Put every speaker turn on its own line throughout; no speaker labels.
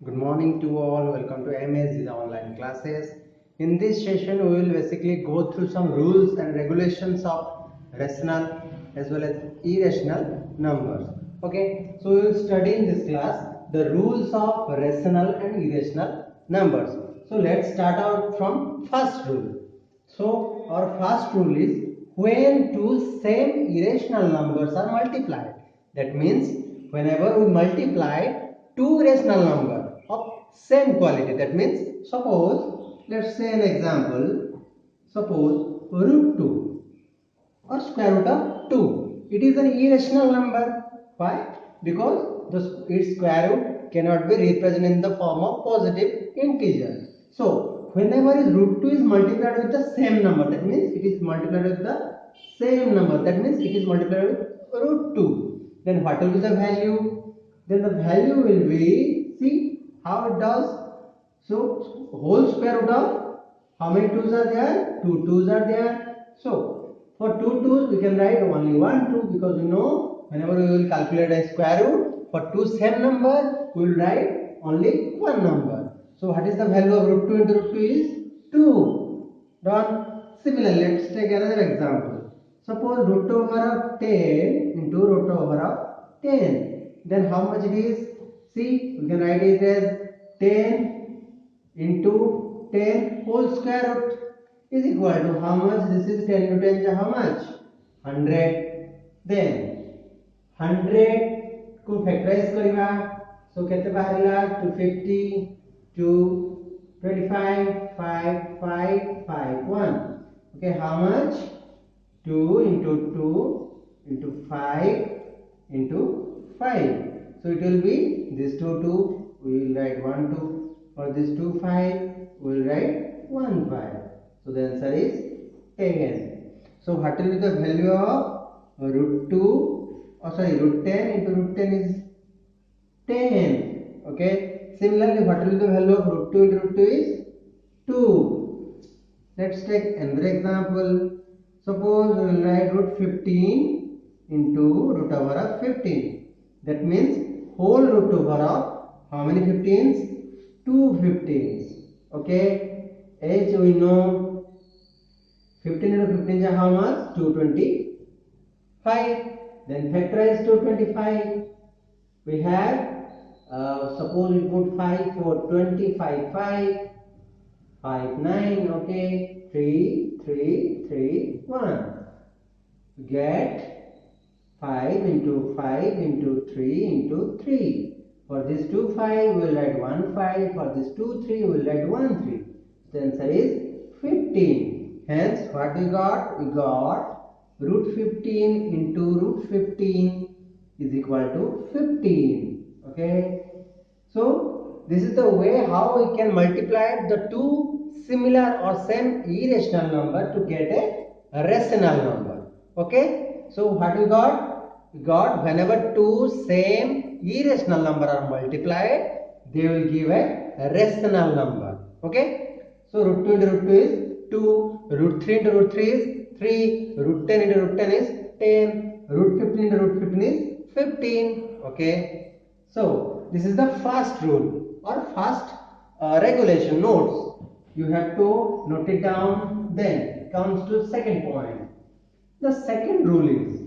Good morning to all. Welcome to MS's online classes. In this session, we will basically go through some rules and regulations of rational as well as irrational numbers. Okay, so we will study in this class the rules of rational and irrational numbers. So let's start out from first rule. So our first rule is when two same irrational numbers are multiplied. That means whenever we multiply two rational numbers of same quality, that means suppose, let's say an example, suppose root 2 or square root of 2. It is an irrational number. Why? Because its square root cannot be represented in the form of positive integer. So whenever root 2 is multiplied with the same number, that means it is multiplied with the same number, that means it is multiplied with root 2. Then what will be the value? Then the value will be, see how it does. So whole square root of how many 2's are there? 2 2's are there. So for 2 2's we can write only 1 2 because you know whenever we will calculate a square root for two same number we will write only one number. So what is the value of root 2 into root 2 is 2. Done. Similarly, let's take another example. Suppose root over of 10 into root over of 10. Then how much it is? See, we can write it as 10 into 10 whole square root is equal to how much? This is 10 into 10 is how much? 100. Then 100 को factorize करिबा, so केते बाहरिला 250 225 5 5 5 1. Okay, how much? 2 into 2 into 5 into 5. So it will be this 2 we will write 1 2. For this 2 5 we will write 1 5. So the answer is 10. So what will be the value of root 2? Root 10 into root 10 is 10. Okay. Similarly, what will be the value of root 2 into root 2 is 2. Let's take another example. Suppose we will write root 15 into root over of 15. That means whole root over of how many 15s? 2 15s. Okay. As we know, 15 into 15 is how much? 225. Then factorize 225. We have suppose we put 5 for 25 5 5 9. Okay, 3 3 3 1. We get 5 into 5 into 3 into 3. For this 2 5 we will write 1 5. For this 2 3 we will write 1 3. The answer is 15. Hence what we got? We got root 15 into root 15 is equal to 15. Okay. So this is the way how we can multiply the two similar or same irrational number to get a rational number. Okay. So what we got? We got whenever two same irrational number are multiplied, they will give a rational number. Okay. So root 2 into root 2 is 2, root 3 into root 3 is 3, root 10 into root 10 is 10, root 15 into root 15 is 15. Okay. So this is the first rule or first regulation notes. You have to note it down. Then comes to second point. The second rule is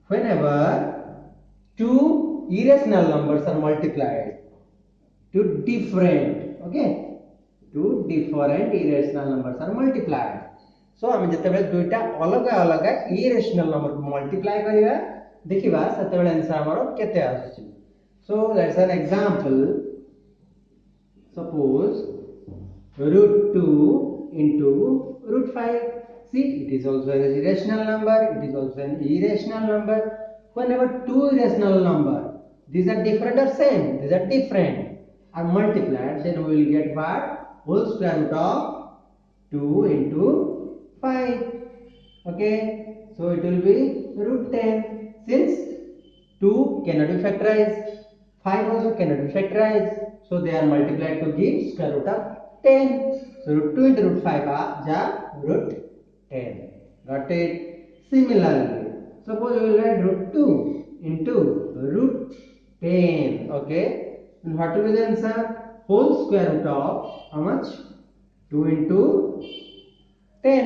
whenever two irrational numbers are multiplied to different, okay, two different irrational numbers are multiplied. So आम जिते दुईटा अलग अलग irrational number multiply करिया देखिबा सेते बेले answer हमरो केते आछी. So let's an example. Suppose root 2 into root 5. See, it is also an irrational number. It is also an irrational number. Whenever two irrational number, these are different or same? These are different. Are multiplied, then we will get what? Whole square root of 2 into 5. Okay. So it will be root 10. Since 2 cannot be factorized, 5 also cannot be factorized, so they are multiplied to give square root of 10. So root 2 into root 5 are root 10. Got it? Similarly, suppose we will write root 2 into root 10. Okay. And what will be the answer? whole square root of how much? 2 into 10.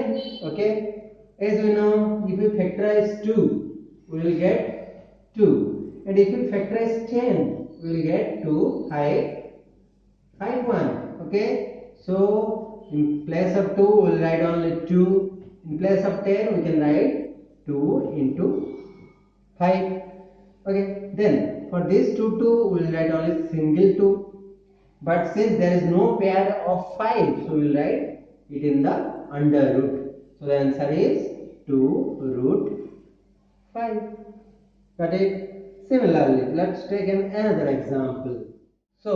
Okay, as we know, if we factorize 2, we will get 2, and if we factorize 10, we will get 2, 5, 1. Okay, so in place of 2, we will write only 2. In place of 10, we can write 2 into 5. Okay, then for this 2, we will write only single 2. But since there is no pair of 5, so we will write it in the under root. So the answer is 2 root 5. Got it? Similarly, let's take another example. So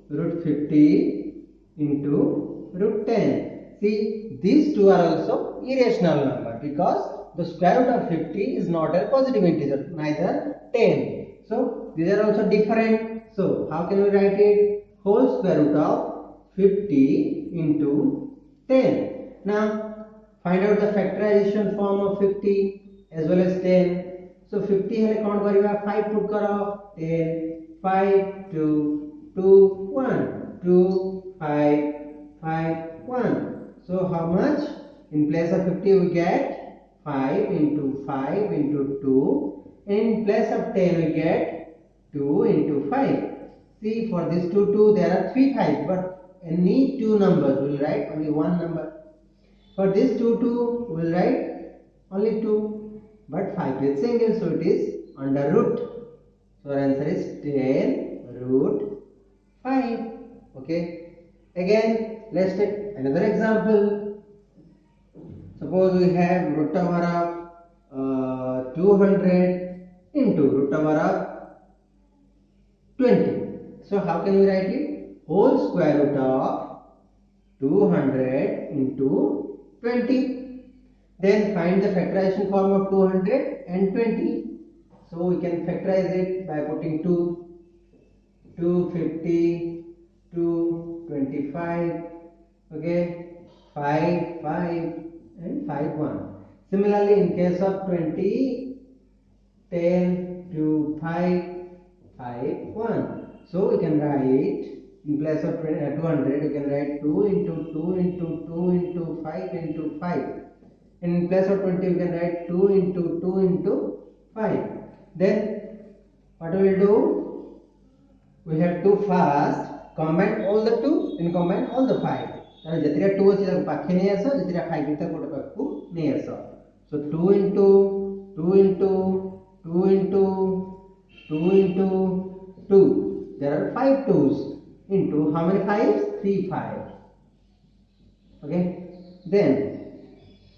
root 50 into root 10. See, these two are also irrational number because the square root of 50 is not a positive integer, neither 10. So these are also different. So how can we write it? Whole square root of 50 into 10. Now find out the factorization form of 50 as well as 10. So 50 hele count kariba 5 put karo 10 5 2 2 1 2 5 5 1. So how much? In place of 50 we get 5 into 5 into 2, and in place of 10 we get 2 into 5. See, for this 2 there are 3 5s, but any two numbers we will write only one number. For this 2 we will write only 2, but 5 is single, so it is under root. So our answer is 10 root 5. Okay. Again, let's take another example. Suppose we have root over of 200 into root over of 20. So how can we write it? Whole square root of 200 into 20. Then find the factorization form of 200 and 20. So we can factorize it by putting 2, 250, 225, okay, 5, 5 and 5, 1. Similarly, in case of 20, 10, 2, 5, 5, 1. So we can write in place of 200, you can write 2 into 2 into 2 into 5 into 5. And in place of 20, you can write 2 into 2 into 5. Then what we will do? We have to first combine all the 2 and combine all the 5. So 2 is 5 is so 2 into 2 into 2 into 2 into 2. There are 5 2's into how many 5's? 3 5's. Okay. Then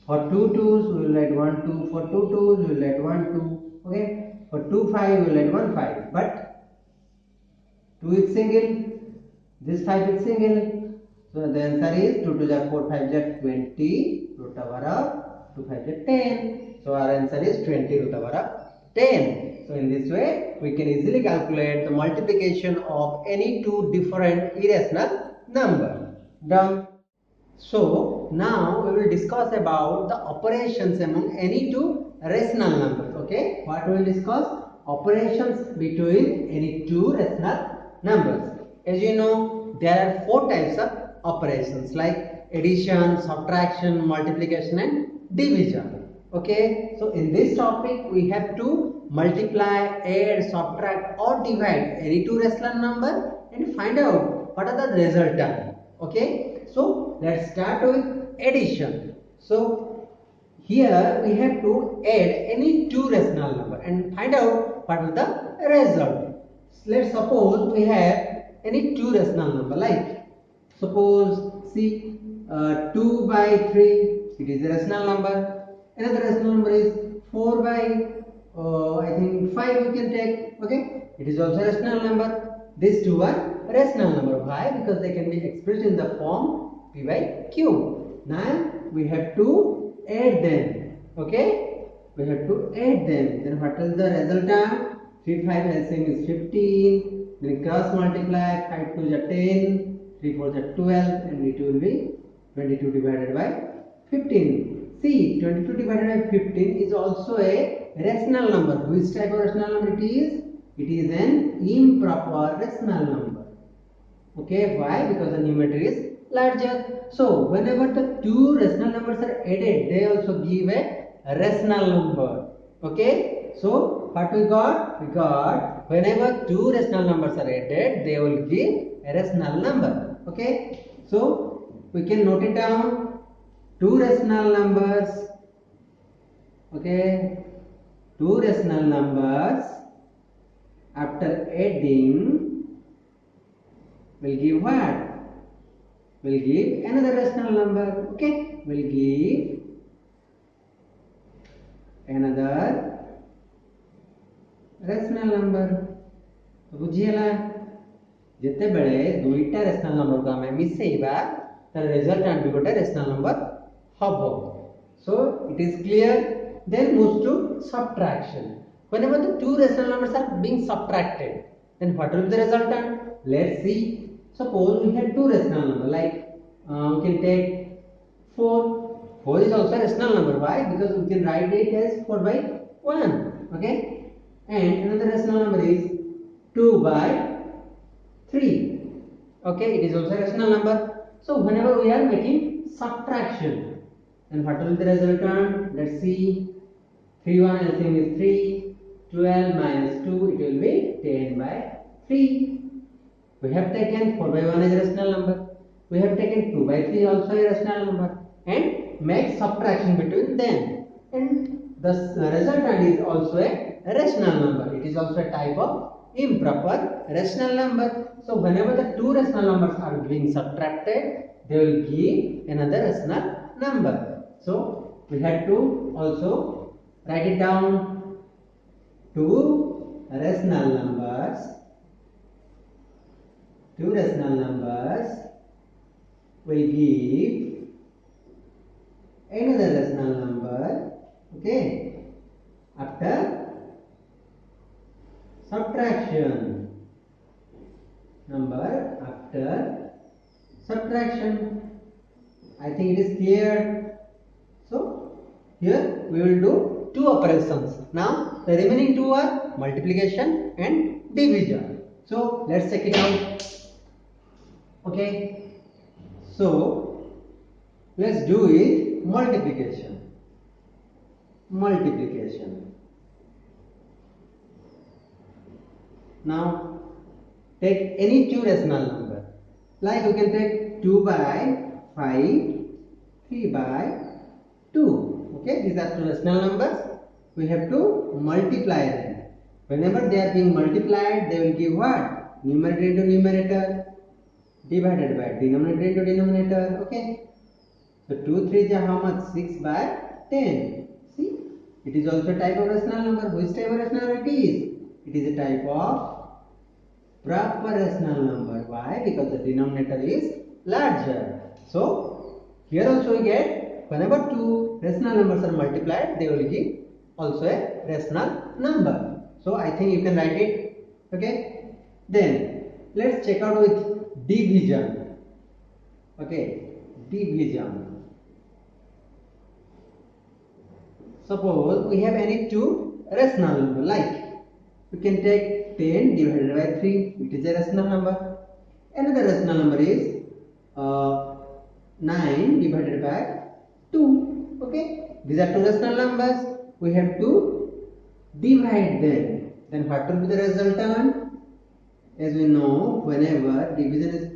for 2 2's we will write 1 2. For 2 2's we will write 1 2. Okay. For 2 5 we will write 1 5. But 2 is single. This 5 is single. So the answer is 2 2 is 4 5 is 20 root over of 2 5 is 10. So our answer is 20 root over of 10. So in this way, we can easily calculate the multiplication of any two different irrational number. Done. So now we will discuss about the operations among any two rational numbers. Okay, what we will discuss? Operations between any two rational numbers. As you know, there are 4 types of operations like addition, subtraction, multiplication and division. Okay, so in this topic we have to multiply, add, subtract or divide any two rational number and find out what are the resultant. Okay, so let's start with addition. So here we have to add any two rational number and find out what is the result. Let's suppose we have any two rational number, like suppose see 2 by 3, it is a rational number. Another rational number is 4 by I think 5 we can take. Okay, it is also a rational number. These two are rational number. Why? Because they can be expressed in the form p by q. Now we have to add them. Okay, we have to add them. Then what is the resultant? 3 5 LCM is 15. Then cross multiply, 5 2 is 10, 3 4 is 12, and it will be 22 divided by 15. See, 22 divided by 15 is also a rational number. Which type of rational number it is? It is an improper rational number. Okay, why? Because the numerator is larger. So whenever the two rational numbers are added, they also give a rational number. Okay, so what we got? We got whenever two rational numbers are added, they will give a rational number. Okay, so we can note it down. Two rational numbers. Okay, two rational numbers after adding will give what? Will give another rational number. Okay, will give another rational number. तो बुझीला जिते बेले दुईटा rational number को हमें मिसेइबा तर resultant भी गोटे rational number हबो. So it is clear. Then moves to subtraction. Whenever the two rational numbers are being subtracted, then what will be the resultant? Let's see. Suppose we have two rational numbers, like we can take 4. 4 is also a rational number. Why? Because we can write it as 4 by 1. Okay. And another rational number is 2 by 3. Okay. It is also a rational number. So whenever we are making subtraction, then what will be the resultant? Let's see. 3 1 LCM is 3. 12 minus 2, it will be 10 by 3. We have taken 4 by 1 as a rational number. We have taken 2 by 3 also a rational number. And make subtraction between them. And the resultant is also a rational number. It is also a type of improper rational number. So whenever the two rational numbers are being subtracted, they will give another rational number. So we have to also write it down. Two rational numbers will give another rational number. Okay, after subtraction. Number after subtraction. I think it is clear. So here we will do two operations. Now the remaining two are multiplication and division. So let's check it out. Okay, so let's do it. Multiplication. Now take any two rational number. Like you can take 2 by 5, 3 by 2. Okay, these are two rational numbers. We have to multiply them. Whenever they are being multiplied, they will give what? Numerator into numerator divided by denominator into denominator. Okay, so 2 3 is how much? 6 by 10. See, it is also a type of rational number. Which type of rational number it is? It is a type of proper rational number. Why? Because the denominator is larger. So here also we get whenever two rational numbers are multiplied, they will give also a rational number. So I think you can write it. Okay. Then let's check out with division. Okay, division. Suppose we have any two rational number, like we can take 10 divided by 3, it is a rational number. Another rational number is 9 divided by 2. Okay, these are two rational numbers. We have to divide them. Then what will be the resultant? As we know, whenever division is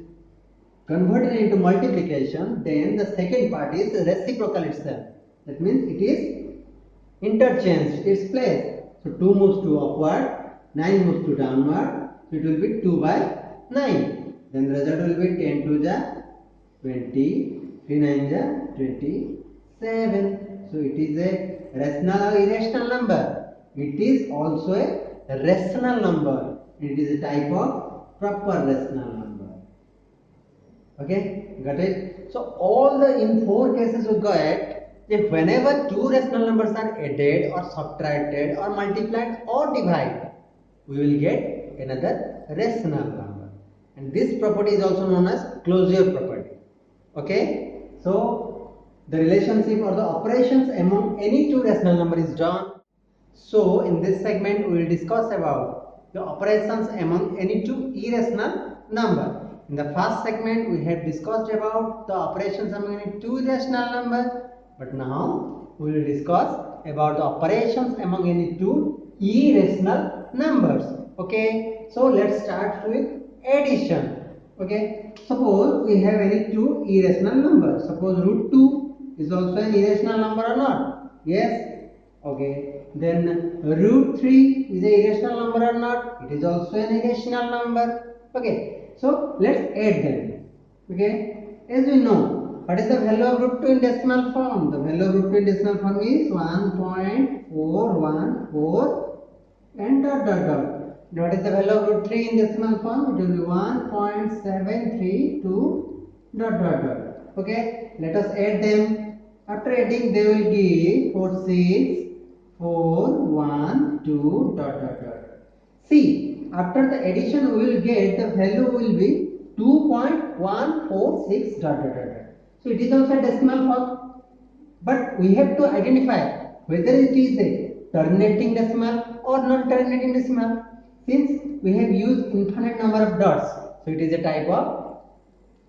converted into multiplication, then the second part is reciprocal itself. That means it is interchanged its place. So 2 moves to upward, 9 moves to downward. So it will be 2 by 9. Then the result will be 10 to the 20, 3 9 the 27. So it is a rational or irrational number. It is also a rational number. It is a type of proper rational number. Okay, got it? So all the in 4 cases we got, if whenever two rational numbers are added or subtracted or multiplied or divided, we will get another rational number. And this property is also known as closure property. Okay, so the relationship or the operations among any two rational number is done. So in this segment we will discuss about the operations among any two irrational number. In the first segment, we have discussed about the operations among any two irrational numbers, but now we will discuss about the operations among any two irrational numbers. Okay, so let's start with addition. Okay, suppose we have any two irrational numbers. Suppose root 2 is also an irrational number or not? Yes. Okay, then root 3 is a irrational number or not? It is also an irrational number. Okay, so let's add them. Okay, as we know, what is the value of root 2 in decimal form? The value of root 2 in decimal form is 1.414 and dot dot dot. What is the value of root 3 in decimal form? It will be 1.732 dot dot dot. Okay, let us add them. After adding, they will give 4, 6, 4, 1, 2 dot dot dot. See, after the addition, we will get the value will be 2.146 dot dot dot. So it is also a decimal form, but we have to identify whether it is a terminating decimal or non-terminating decimal. Since we have used infinite number of dots, so it is a type of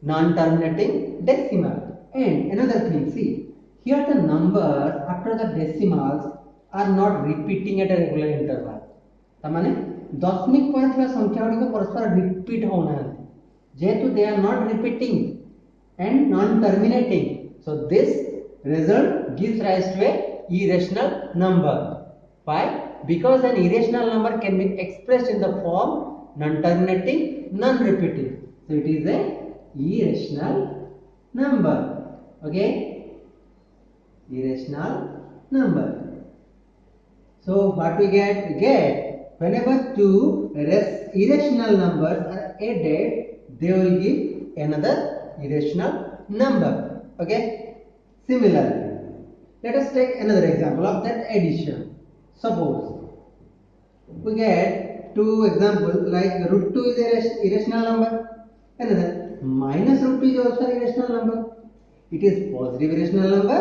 non-terminating decimal. And another thing, see, here the numbers after the decimals are not repeating at a regular interval. तामाने दशमिक पर थिबा संख्या गुडी को परस्पर repeat होना जेहेतु they are not repeating and non terminating, so this result gives rise to a irrational number. Why? Because an irrational number can be expressed in the form non terminating, non repeating, so it is a irrational number. Okay, irrational number. So what we get? We get whenever two irrational numbers are added, they will give another irrational number. Okay. Similarly, let us take another example of that addition. Suppose we get two examples like root 2 is an irrational number, another minus root 2 is also an irrational number. It is positive irrational number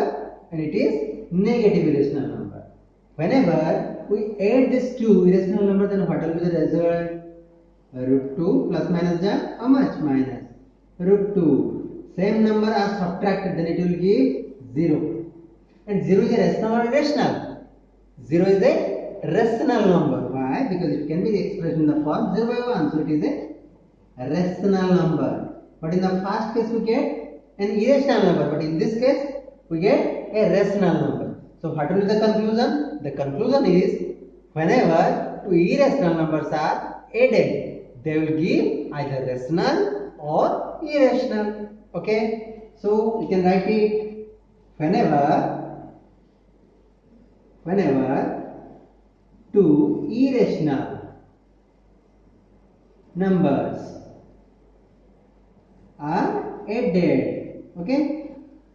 and it is negative irrational number. Whenever we add these two irrational numbers, then what will be the result? Root 2 plus minus how much? Minus root 2. Same number are subtracted, then it will give 0. And 0 is a rational or irrational? 0 is a rational number. Why? Because it can be expressed in the form 0 by 1. So it is a rational number. But in the first case we get an irrational number. But in this case we get a rational number. So what will be the conclusion? The conclusion is whenever two irrational numbers are added, they will give either rational or irrational. Okay, so you can write it whenever two irrational numbers are added, okay,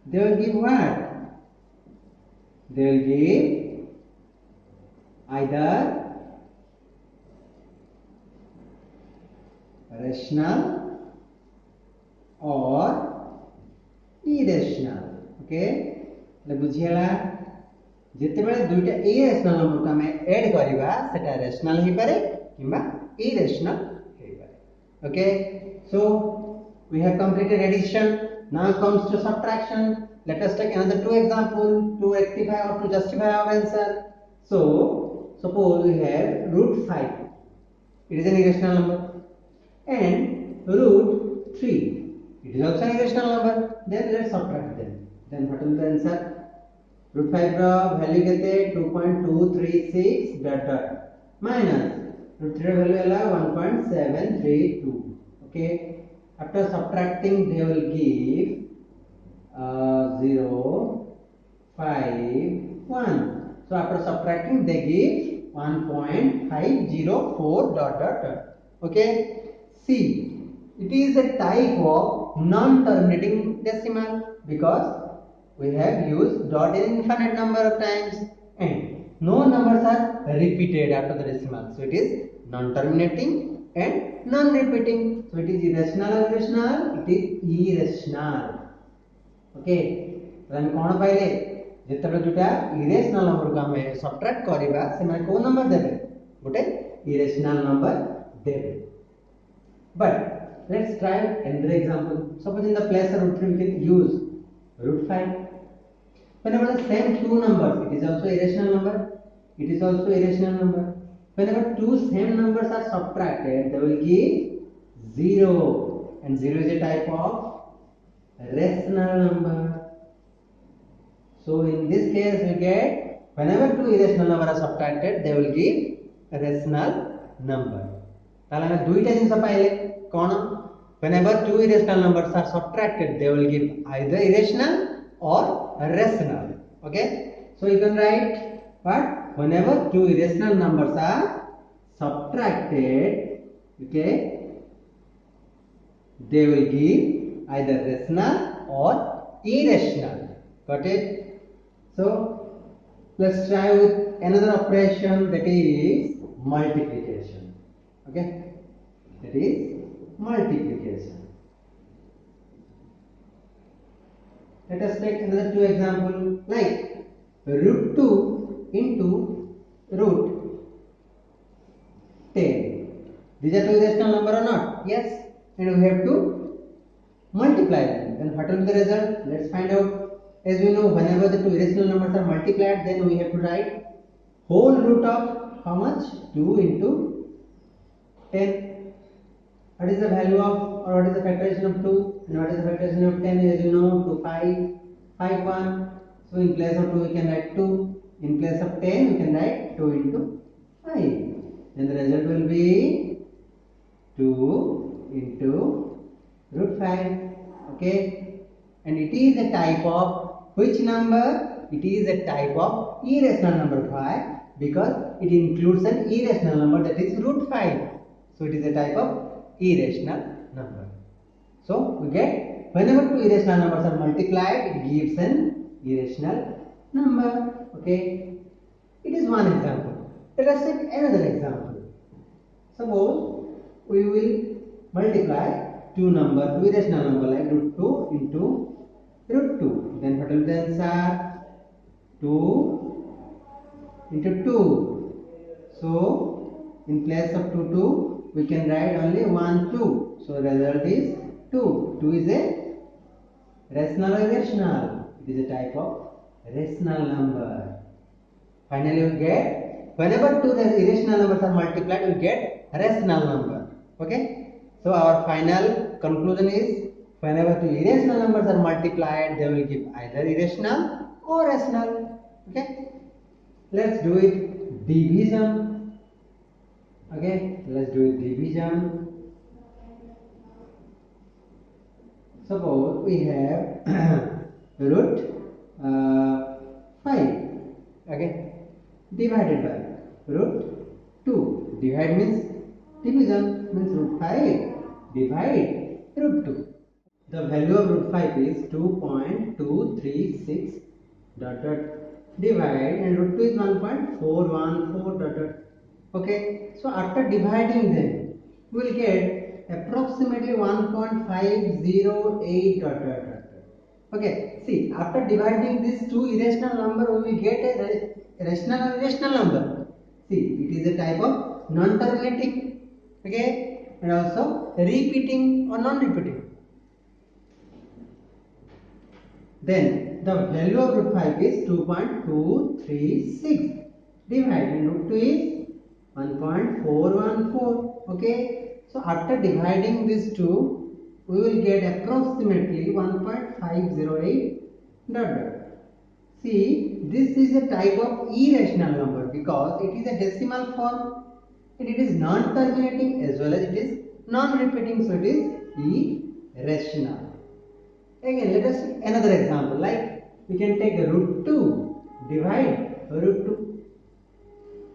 they will give what? They will give either rational or irrational. Okay, ले बुझियला जिते बेले दुईटा irrational number को हमें add करिबा सेटा rational ही पारे किबा irrational हे पारे. Okay, so we have completed addition. Now comes to subtraction. Let us take another two examples to rectify or to justify our answer. So suppose we have root 5. It is an irrational number. And root 3. It is also an irrational number. Then let's subtract them. Then what will be the answer? Root 5 value kete 2.236 dot dot minus root 3 value is 1.732. Okay. After subtracting, they will give 0, 5, 1. So after subtracting, they give 1.504 dot dot dot. Okay. See, it is a type of non-terminating decimal because we have used dot in infinite number of times and no numbers are repeated after the decimal. So it is non-terminating and non-repeating. So it is irrational or irrational? It is irrational. Okay. Then कौन पाइले? जितने दुटा irrational number को हमें subtract करिबा से मैं number देबे? गोटे irrational number देबे. But let's try another example. Suppose in the place of root 3 we can use root 5. Whenever the same two numbers, it is also irrational number, it is also irrational number. Whenever two same numbers are subtracted, they will give 0, and 0 is a type of rational number. So in this case we get, whenever two irrational numbers are subtracted, they will give a rational number. ताला दुईटा जिनस पाइले कौन? Whenever two irrational numbers are subtracted, they will give either irrational or rational. Okay, so you can write what? Whenever two irrational numbers are subtracted, okay, they will give either rational or irrational. Got it? So let's try with another operation, that is multiplication. Okay, that is multiplication. Let us take another two examples, like root 2 into root 10. These are two irrational number or not? Yes. And we have to multiply them. Then what will be the result? Let's find out. As we know, whenever the two irrational numbers are multiplied, then we have to write whole root of how much? 2 into 10. What is the value of, or what is the factorization of 2? And what is the factorization of 10? As you know, 2, 5, 5, 1. So in place of 2 we can write 2. In place of 10 we can write 2 into 5. Then the result will be 2 into root 5. Okay. And it is a type of which number? It is a type of irrational number. Why? Because it includes an irrational number, that is root 5. So it is a type of irrational number. So we get, whenever two irrational numbers are multiplied, it gives an irrational number. Okay. It is one example. Let us take another example. Suppose we will multiply two irrational number like root 2 into root 2. Then what will be the answer? 2 into 2. So in place of 2 we can write only 1 2. So the result is 2. 2 is a rational or irrational? It is a type of rational number. Finally we get, whenever two irrational numbers are multiplied, we get rational number. Okay. So our final conclusion is, whenever two irrational numbers are multiplied, they will give either irrational or rational. Okay. Let's do it division. Okay. Let's do it division. Suppose we have root 5. Okay. Divided by root 2. Divide means division, means root 5 divide root 2. The value of root 5 is 2.236 dot dot divide, and root 2 is 1.414 dot dot. Okay, so after dividing them, we will get approximately 1.508 dot dot dot. Okay, see, after dividing these two irrational number, we will get a rational or irrational number. See, it is a type of non-terminating, okay, and also repeating or non-repeating. Then the value of root 5 is 2.236 divided, and root 2 is 1.414. Okay, so after dividing these two, we will get approximately 1.508 dot dot. See, this is a type of irrational number because it is a decimal form and it is non-terminating as well as it is non-repeating, so it is irrational. Again, let us see another example, like we can take root 2 divide root 2.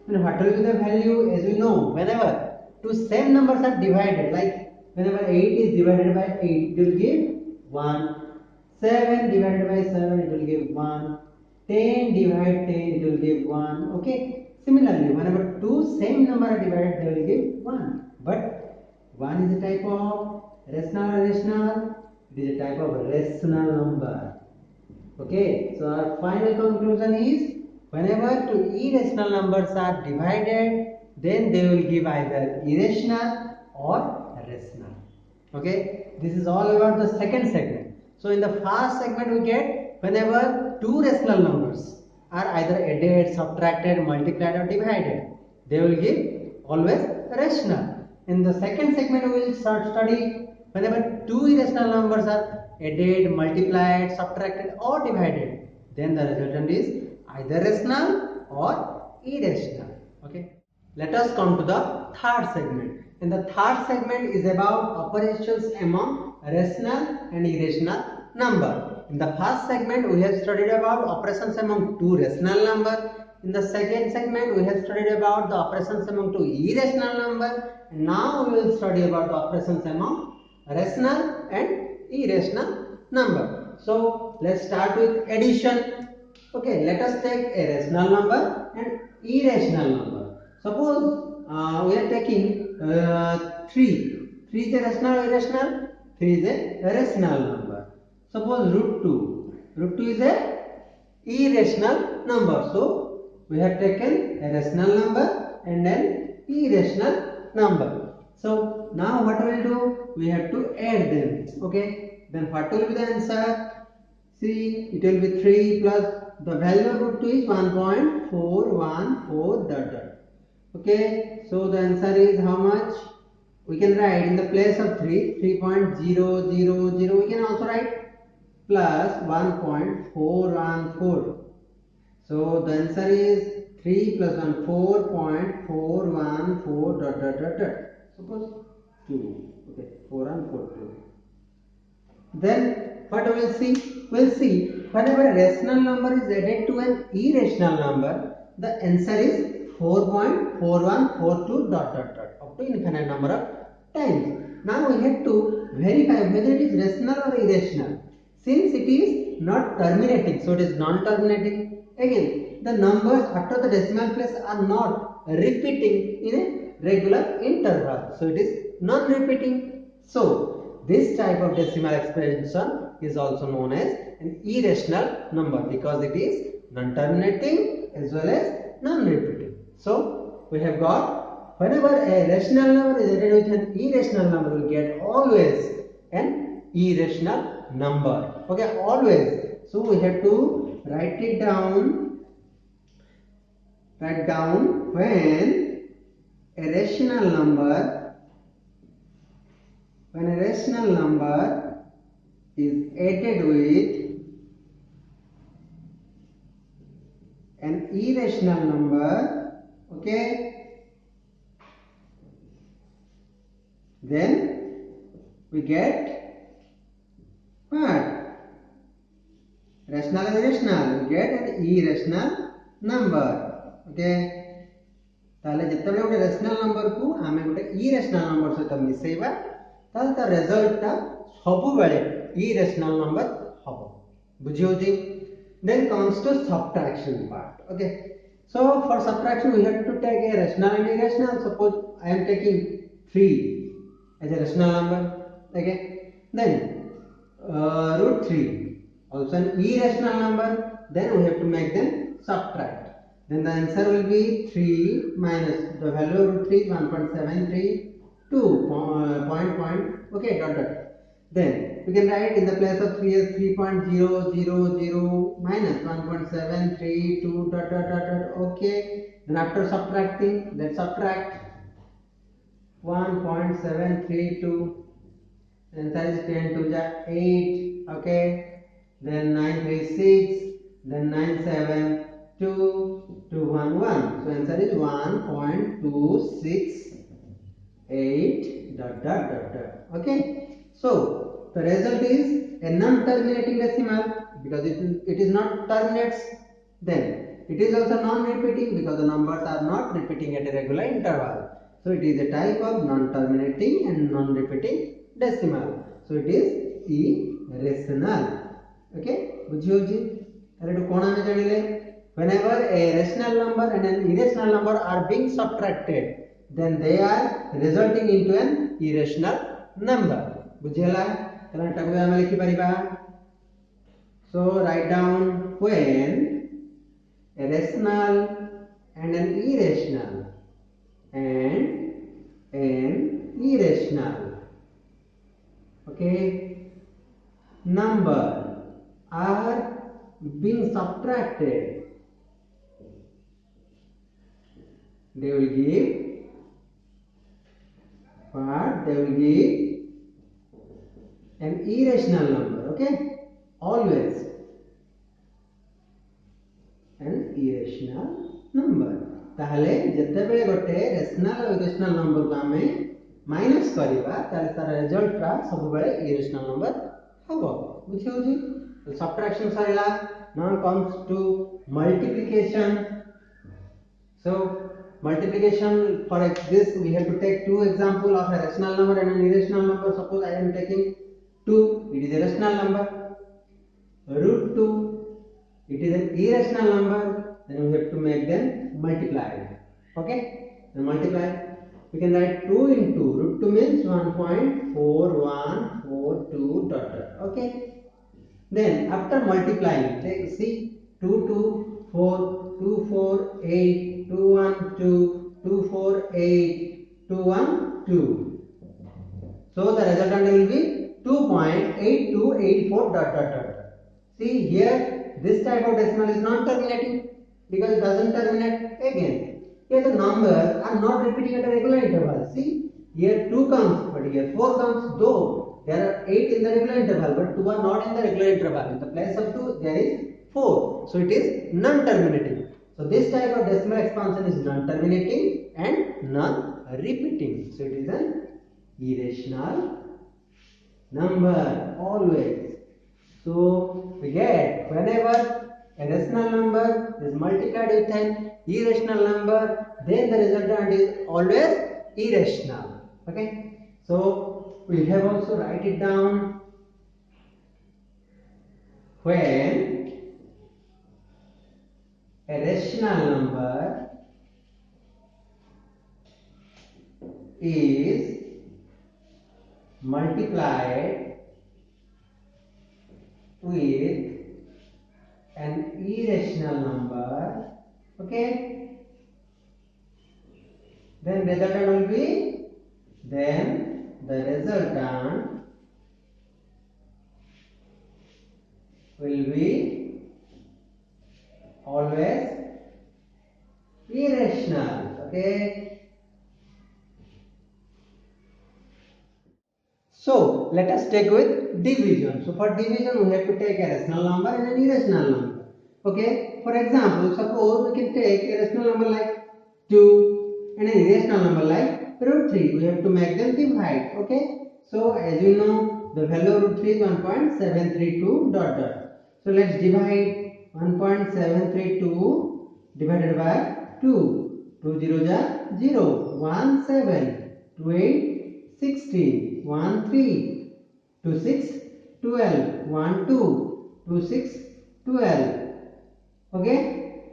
And what will be the value? As we know, whenever two same numbers are divided, like whenever 8 is divided by 8, it will give 1. 7 divided by 7, it will give 1. 10 divided 10, it will give 1. Okay. Similarly, whenever two same number are divided, they will give 1. But 1 is a type of rational or irrational? It is a type of rational number. Okay. So our final conclusion is, whenever two irrational numbers are divided, then they will give either irrational or rational. Okay, this is all about the second segment. So in the first segment we get whenever two rational numbers are either added, subtracted, multiplied or divided, they will give always rational. In the second segment we will start study whenever two irrational numbers are added, multiplied, subtracted or divided, then the resultant is either rational or irrational. Okay, let us come to the third segment. And the third segment is about operations among rational and irrational number. In the first segment we have studied about operations among two rational numbers. In the second segment we have studied about the operations among two irrational numbers. And now we will study about the operations among rational and irrational number. So let's start with addition. Okay, let us take a rational number and irrational number. Suppose we are taking 3. 3 is a rational or irrational? 3 is a rational number. Suppose root 2. Root 2 is a irrational number. So we have taken a rational number and an irrational number. So now what we will do? We have to add them. Okay. Then what will be the answer? See, it will be 3 plus the value of root 2 is 1.414 dot dot. Okay, so the answer is how much? We can write in the place of 3, 3.000. We can also write plus 1.414. So the answer is 3 plus 1, 4.414 dot dot dot dot. Suppose 2. Okay, 4 and 4, 2. Then what we will see? We will see whenever a rational number is added to an irrational number, the answer is 4.4142 dot dot dot up to infinite number of times. Now we have to verify whether it is rational or irrational. Since it is not terminating, so it is non-terminating. Again, the numbers after the decimal place are not repeating in a regular interval, so it is non-repeating. So this type of decimal expression is also known as an irrational number because it is non-terminating as well as non-repeating. So we have got whenever a rational number is added with an irrational number, we get always an irrational number. Okay, always. So we have to write it down. Write down when a rational number is added with an irrational number, okay, then we get what? Rational and irrational. We get an irrational number. Okay. ताले जितने गोटे rational number को आमे गोटे irrational number सहित मिसेइबा ताले ता result ता सबु बेले इरेशनल नंबर हबो बुझियो जी. Then comes to subtraction part. Okay, so for subtraction we have to take a rational and irrational. Suppose I am taking 3 as a rational number. Okay, then root 3 also an irrational number. Then we have to make them subtract. Then the answer will be 3 minus the value of root 3 is 1.732 okay dot dot. Then we can write in the place of 3 as 3.000 minus 1.732 dot dot dot dot. Okay, then after subtracting, let's subtract 1.732. Answer is 10 to the 8. Okay, then 9 3 6, then 9 7 2 2 1 1. So answer is 1.268 dot dot dot dot. Okay, so the result is a non-terminating decimal because it is not terminates. Then it is also non-repeating because the numbers are not repeating at a regular interval. So it is a type of non-terminating and non-repeating decimal. So it is irrational. Okay, बुझियो जी. अरे तो कौन आने जानिले? Whenever a rational number and an irrational number are being subtracted, then they are resulting into an irrational number. बुझियला? तला टाको आमे लिखि परिबा. So write down when a rational and an irrational
okay, number are being subtracted, they will give what? They will give an irrational number, okay, always an irrational number. ताहले जते बेले गोटे rational और irrational number को हमें minus करबा ताले तार रिजल्ट रा सब बेले इरेशनल नंबर हबो बुझी होजी. तो सब्ट्रैक्शन सरिला. Now comes to multiplication. So multiplication, for this we have to take two example of a rational number and an irrational number. Suppose I am taking 2, it is a rational number. Root 2, it is an irrational number. Then we have to make them multiply. Okay, then multiply. We can write 2 into root 2 means 1.4142 dot dot. Okay. Then after multiplying, take see 2 2 4 2 4 8 2 1 2 2 4 8 2 1 2. So the resultant will be 2.8284 dot dot dot. See here, this type of decimal is not terminating because it doesn't terminate again. Here the numbers are not repeating at a regular interval. See here 2 comes, but here 4 comes. Though there are 8 in the regular interval, but 2 are not in the regular interval. In the place of 2, there is 4. So it is non-terminating. So this type of decimal expansion is non-terminating and non-repeating. So it is an irrational number always. So we get whenever a rational number is multiplied with an irrational number, then the resultant is always irrational. Okay. So we have also write it down. When a rational number is multiplied with an irrational number, okay, then resultant will be, then the resultant will be always irrational. Okay. So let us take with division. So for division we have to take a rational number and an irrational number. Okay. For example, suppose we can take a rational number like 2 and an irrational number like root 3. We have to make them divide. Okay. So as you know, the value of root 3 is 1.732 dot dot. So let's divide 1.732 divided by 2. 2 0 0, 1 7, 2 8, 16, 1 3, 2 6, 12, 1 2, 2 6, 12. Okay.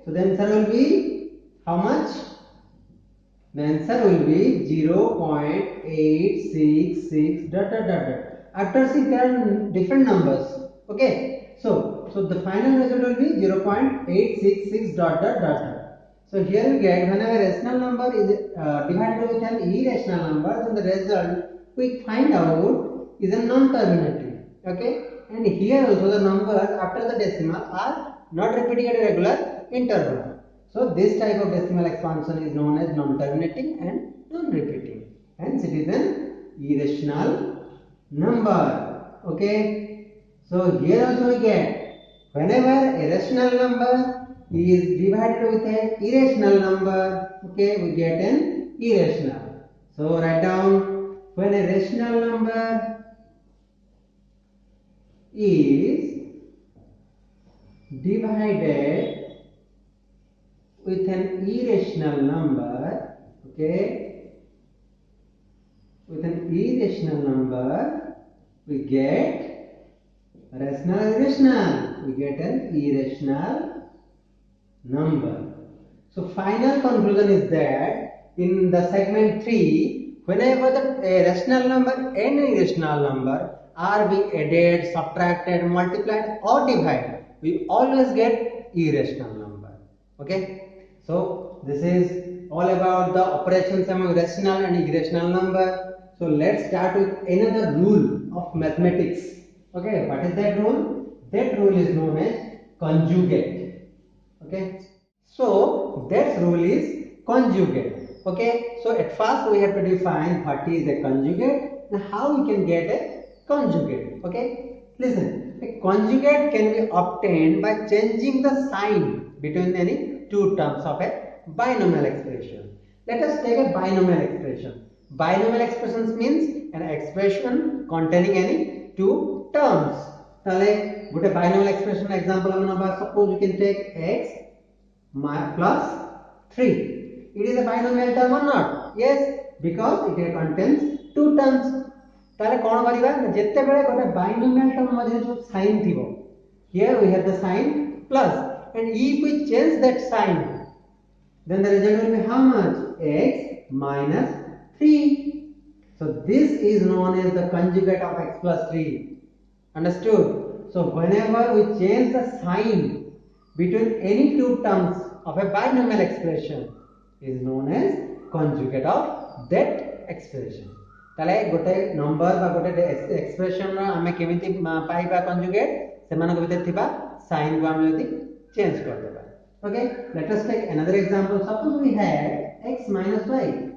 So the answer will be how much? The answer will be 0.866 dot dot dot dot. After 6 there are different numbers. Okay. So the final result will be 0.866 dot dot dot dot. So here we get whenever a rational number is divided with an irrational number, then the result we find out is a non-terminating. Okay. And here also the numbers after the decimal are not repeating at a regular interval. So this type of decimal expansion is known as non-terminating and non-repeating. Hence it is an irrational number. Okay. So here also we get whenever a rational number is divided with an irrational number, okay, we get an irrational. So write down, when a rational number is divided with an irrational number, okay, with an irrational number, we get rational irrational. We get an irrational number. So final conclusion is that in the segment 3, whenever a rational number and an irrational number are being added, subtracted, multiplied or divided, we always get irrational number. Okay. So this is all about the operations among rational and irrational number. So let's start with another rule of mathematics. Okay, what is that rule? That rule is known as conjugate. Okay, so that rule is conjugate. Okay, so at first we have to define what is a conjugate and how we can get a conjugate. Okay, listen, a conjugate can be obtained by changing the sign between any two terms of a binomial expression. Let us take a binomial expression. Binomial expressions means an expression containing any two terms. Tale gote binomial expression example am naba, suppose you can take x plus 3. It is a binomial term or not? Yes, because it contains two terms. Tale kon kariba jette bele gote binomial term madhye jo sign thibo, here we have the sign plus, and if we change that sign, then the result will be how much? X minus 3. So this is known as the conjugate of x plus 3. Understood? So whenever we change the sign between any two terms of a binomial expression is known as conjugate of that expression. ताले गोटे number बा गोटे expression आमे केमिति पाइबा conjugate सेमानक भितर थिबा sign को आमे यदि चेंज कर देबा. Okay, let us take another example. Suppose we had x minus y.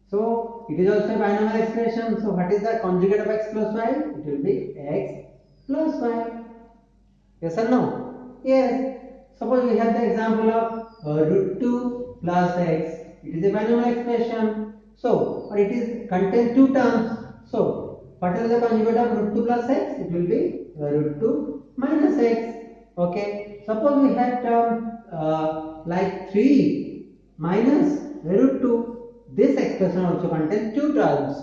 So it is also a binomial expression. So what is the conjugate of x plus y? It will be x plus y. Yes or no? Yes. Suppose we have the example of root 2 plus x. It is a binomial expression. So, or it is contains two terms. So, what is the conjugate of root 2 plus x? It will be root 2 minus x. Okay. Suppose we have term like 3 minus root 2. This expression also contains two terms.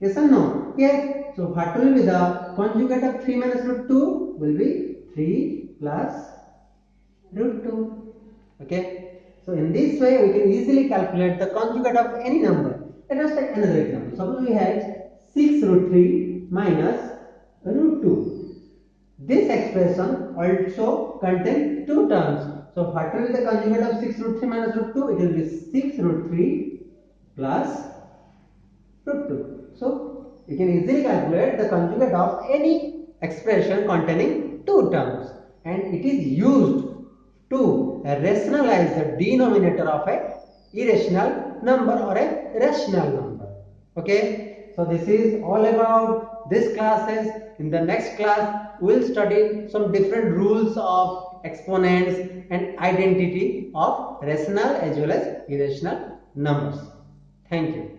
Yes or no? Yes. So, what will be the conjugate of 3 minus root 2? Will be 3 plus root 2. Okay. So in this way we can easily calculate the conjugate of any number. Let us take another example. Suppose we have 6 root 3 minus root 2. This expression also contains two terms. So what will be the conjugate of 6 root 3 minus root 2? It will be 6 root 3 plus root 2. So you can easily calculate the conjugate of any expression containing two terms, and it is used to rationalize the denominator of a irrational number or a rational number. Okay, so this is all about this classes. In the next class we will study some different rules of exponents and identity of rational as well as irrational numbers. Thank you.